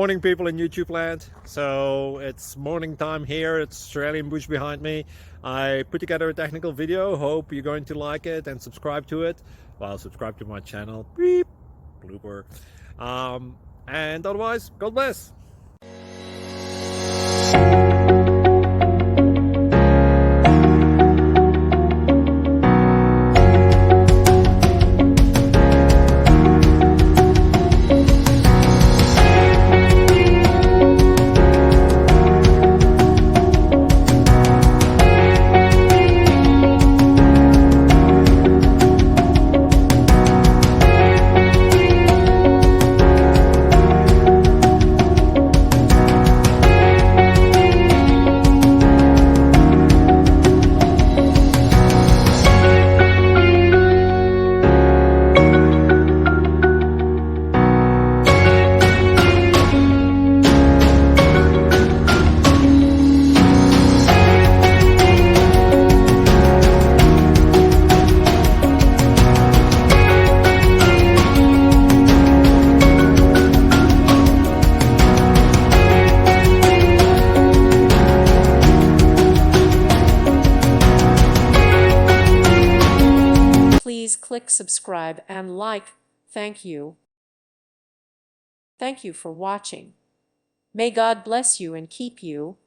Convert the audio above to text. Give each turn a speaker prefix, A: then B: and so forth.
A: Morning people in YouTube land. So it's morning time here. It's Australian bush behind me. I put together a technical video. Hope you're going to like it and subscribe to it. Well, subscribe to my channel. Beep. Blooper. And otherwise, God bless.
B: Please click subscribe and like. Thank you. Thank you for watching. May God bless you and keep you.